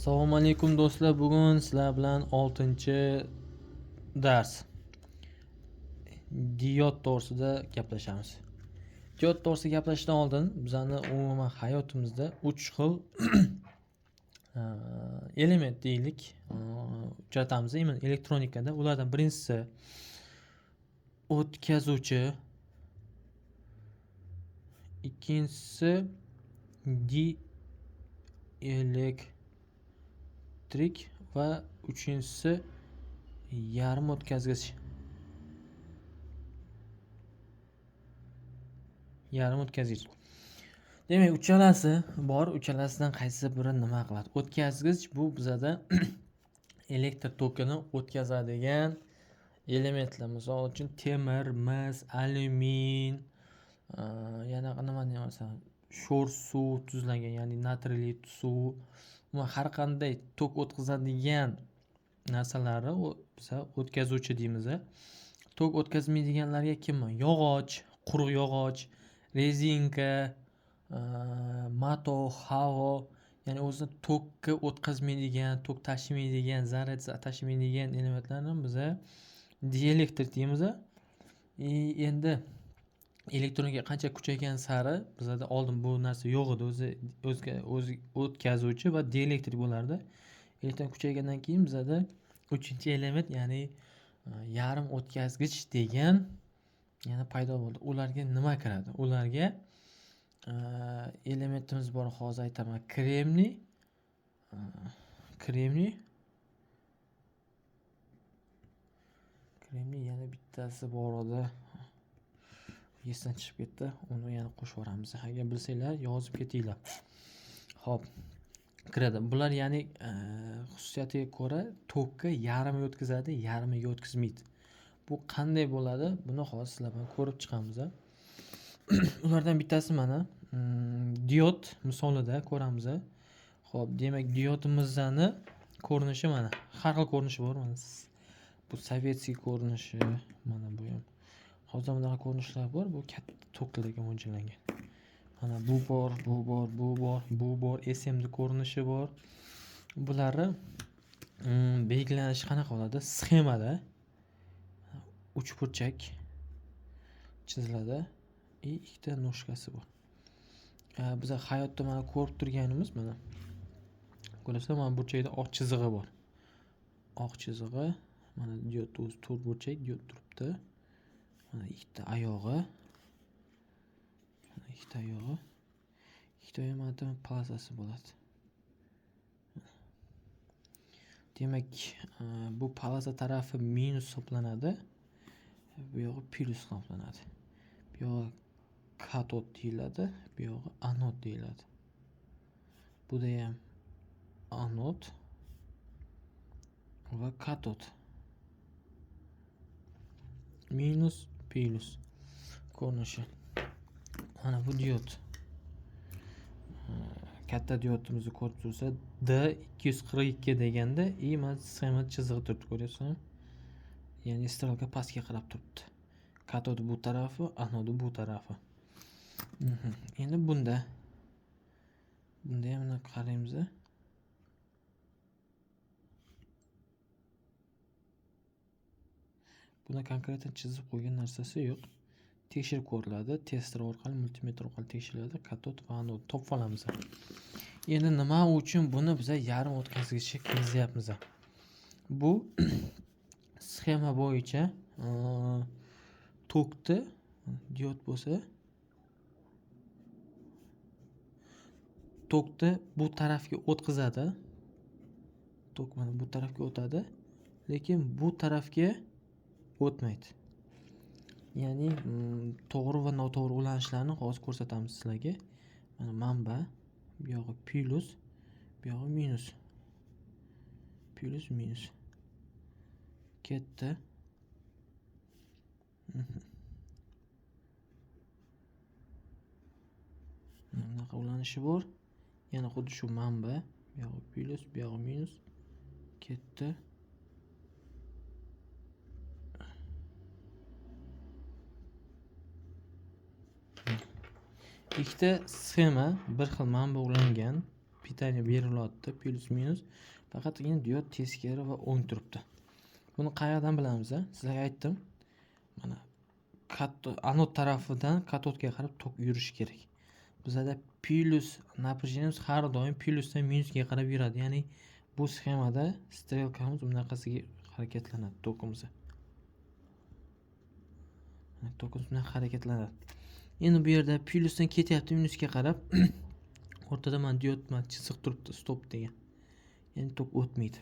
Assalomu alaykum do'stlar. Bugun sizlar bilan 6-dars diod to'g'risida gaplashamiz. Diod to'g'risida gaplashishdan oldin bizani umuman hayotimizda 3 xil element deylik, uchratamiz. Elektronikada ulardan birinchisi o'tkazuvchi, ikkinchisi dielektrik va uchinchisi yarim o'tkazgich. Demak, uchalasi bor. Uchalasidan qaysi biri nima qiladi? O'tkazgich bu bizada elektr tokini o'tkazadigan elementlar. Misol uchun temir, mis, alyumin, yana nima deyman, sho'r suv tuzlangan, ya'ni natriyli suv, va har qanday tok o'tkazadigan narsalari biz o'tkazuvchi deymiz. Tok o'tkazmaydiganlarga kimmi? Yog'och, quruq yog'och, rezinka, mato, havo, ya'ni o'zi tokka o'tkazmaydigan, tok tashimaydigan, zaryad tashimaydigan elementlarni biz dielektrik deymiz. Endi elektronika qancha kuchaygan sari bizada oldin bu narsa yo'q edi, o'zi o'tkazuvchi va dielektrik bo'lardi. Elektron kuchaygandan keyin bizada 3-element, ya'ni yarim o'tkazgich degan yana paydo bo'ldi. Ularga nima kiradi? Ularga elementimiz bor, hozir aytaman. Kremniy yana bittasi bor edi. Esdan chiqib ketdi. Uni yana qo'shib yuboramiz. Agar bilsanglar yozib ketinglar. Xo'p, kiradi. Bular ya'ni xususiyatiga ko'ra tokka yarimiga o'tkazadi, yarimiga o'tkazmaydi. Bu qanday bo'ladi? Buni hozir sizlar bilan ko'rib chiqamiz. Ulardan bittasi mana diod misolida ko'ramiz. Xo'p, demak diodimizni ko'rinishi mana. Har xil ko'rinishi bor. Mana bu sovetskiy ko'rinishi, mana bu ham. Hozir bunaqa ko'rinishlar bor. Bu katta toklarga mo'ljallangan. Mana bu bor, bu bor, SMD ko'rinishi bor. Bularni belgilanishi qanaqa bo'ladi? Sxemada 3 burchak chiziladi. Ikkita noshkasi bor. Biz hayotda mana ko'rib turganimiz mana. Ko'rasizlar, mana burchakda oq chizig'i bor. Oq chizig'i, mana diod o'zi 4 burchak diod turibdi. Mana ikkita oyog'i. Ikkita ham polosasi bo'ladi. Demak, bu polosa tarafi minus hisoblanadi. Bu yog'i plus hisoblanadi. Bu yog'i katod deyiladi, bu yog'i anod deyiladi. Bu da ham anod va katod. Minus plus ko'rinishi. Mana bu diod. Katta diodimizni ko'rib tursa, D242 deganda, mana sxema chizig'i turibdi, ko'ryapsizmi? Ya'ni strelka pastga qarab turibdi. Katodi bu tarafi, anodi bu tarafi. Endi bunda ham qaraymiz. Buni konkretdan chizib qo'ygan narsasi yo'q. Tekshirib ko'riladi, tester orqali, multimetr orqali tekshiriladi, katod va anod topib olamiz. Endi nima uchun buni biz yarim o'tkazgichga kirgizyapmiz? Bu sxema bo'yicha tokni diod bo'lsa, tokni bu tarafga o'tkazadi. Tok mana bu tarafga o'tadi, lekin bu tarafga o'tmaydi. Ya'ni to'g'ri va noto'g'ri ulanishlarni hozir ko'rsatamiz sizlarga. Mana manba, bu yog'i plus, bu yog'i minus. Plus minus. Ketdi. Bunaqa ulanishi bor. Yana xuddi shu manba, bu yog'i plus, bu yog'i minus. Ketdi. Ikkita sxema bir xil manba ulangan, pitание berilyapti, plus minus. Faqatgina diod teskari va o'ng turibdi. Buni qayerdan bilamiz? Sizlarga aytdim. Mana anod tarafidan katodga qarab tok yurishi kerak. Bizda plus напряжение har doim plusdan minusga qarab yuradi. Ya'ni bu sxemada strelkamiz bunaqasiga harakatlanadi tokimiz. Tokimiz bilan harakatlanadi. Endi bu yerda plusdan ketyapti minusga qarab. O'rtada mana diod chiziq turibdi, stop degan. Ya'ni tok o'tmaydi.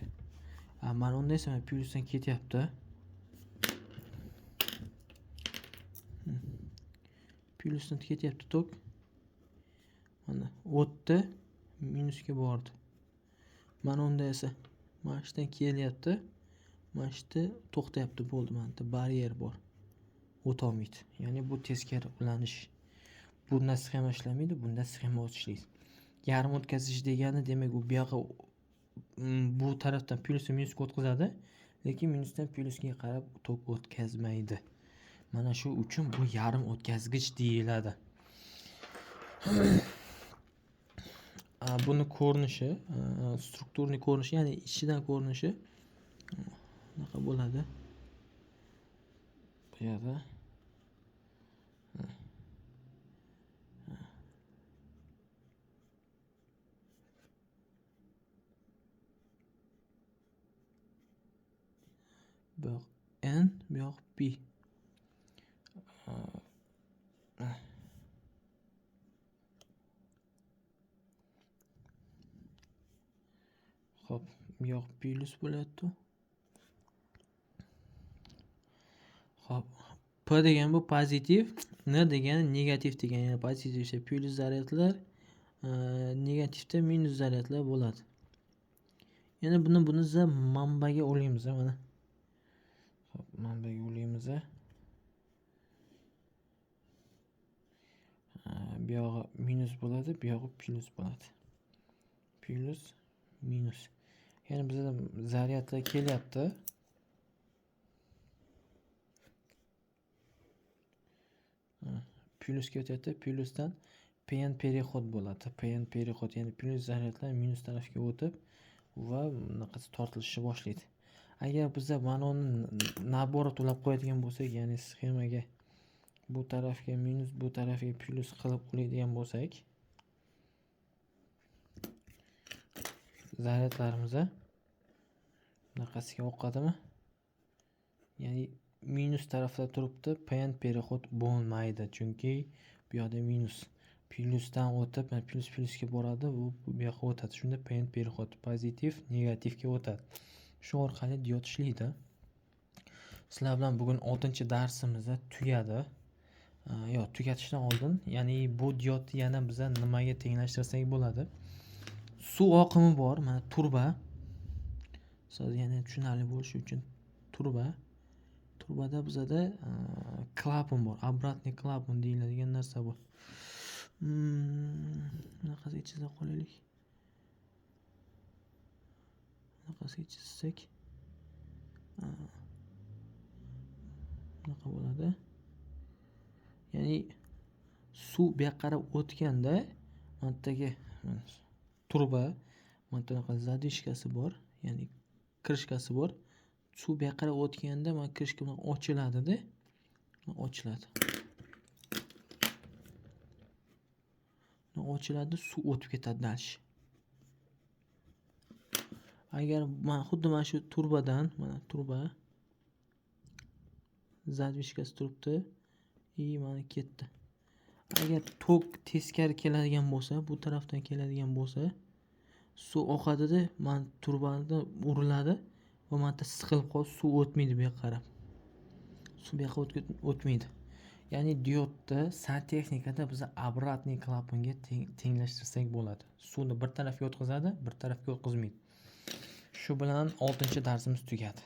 Mana unda esa plusdan ketyapti. Plusdan ketyapti tok. Mana o'tdi, minusga bordi. Mana unda esa mana shundan kelyapti. Mana shunda to'xtayapti, bo'ldi. Mana baryer bor. O'ta olmaydi. Ya'ni bu teskari ulanish. Bunda sxema ishlamaydi, bunda sxema ishlaydi. Yarim o'tkazish degani demak u bu yoqqa bu tarafdan plus va minusga o'tkazadi, lekin minusdan plusga qarab tok o'tkazmaydi. Mana shu uchun bu yarim o'tkazgich deyiladi. Buni ko'rinishi, strukturniy ko'rinishi, ya'ni ichidan ko'rinishi bunaqa bo'ladi. Bu yerda bu yoq N, bu yoq P. Xo'p, bu yoq plus bo'ladi. Xo'p, P degan bu pozitiv, N degani negativ degan. Ya'ni pozitivda plus zaryadlar, negativda minus zaryadlar bo'ladi. Yana buni manbaga olamiz mana. Xo'p, manbaga olamiz. Bu yog'i minus bo'ladi, bu yog'i plus bo'ladi. Plus, minus. Ya'ni bizda zaryadlar kelyapti. Plusga o'tyapti, plusdan PN переход bo'ladi. PN переход, ya'ni plus zaryadlar minus tarafga o'tib va bunaqasi tortilishni boshlaydi. Agar biz mana uni naborot ulab qo'yadigan bo'lsak, ya'ni sxemaga bu tarafga minus, bu tarafga plus qilib qo'yadigan bo'lsak, zaryadlarimiz bunaqasiga o'qadimi? Ya'ni minus tarafda turibdi, PN переход bo'lmaydi, chunki bu yoqda minus. Plusdan o'tib, plusga boradi, bu yoqqa o'tadi. Shunda PN переход pozitiv negativga o'tadi. Shu orqali diod ishlaydi. Sizlar bilan bugun 6-darsimiz tugadi. Tugatishdan oldin, ya'ni bu diodni yana biz nimaga tenglashtirsak bo'ladi? Suv oqimi bor, mana turba. Siz yana tushunarli bo'lishi uchun turba. Turbada bizda klapan bor, обратный klapan deyiladigan narsa bor. Bunaqasiga chizib qo'yaylik. Bunaqasiga chizsak, bunaqa bo'ladi. Ya'ni suv bu yoqqa qarab o'tganda, mantagi turba, mantanaqa zadishkasi bor, ya'ni krishkasi bor. Suv bu yoqqa qarab o'tganda, mana krishka bilan ochiladi-da. Ochiladi. Ochiladi, suv o'tib ketadi dalish. Agar mana xuddi mana shu turbadan, mana turba zadishkasi turibdi, mana ketdi. Agar tok teskari keladigan bo'lsa, bu tarafdan keladigan bo'lsa, suv oqadida, mana turbani uriladi va mana siqilib qolib, suv o'tmaydi bu yoqqa qarab. Suv bu yoqqa o'tmaydi. Ya'ni diodda santexnikada biz обратный klapanga tenglashtirsak bo'ladi. Suvni bir tarafga o'tkazadi, bir tarafga o'tkazmaydi. Shu bilan 6-darsimiz tugadi.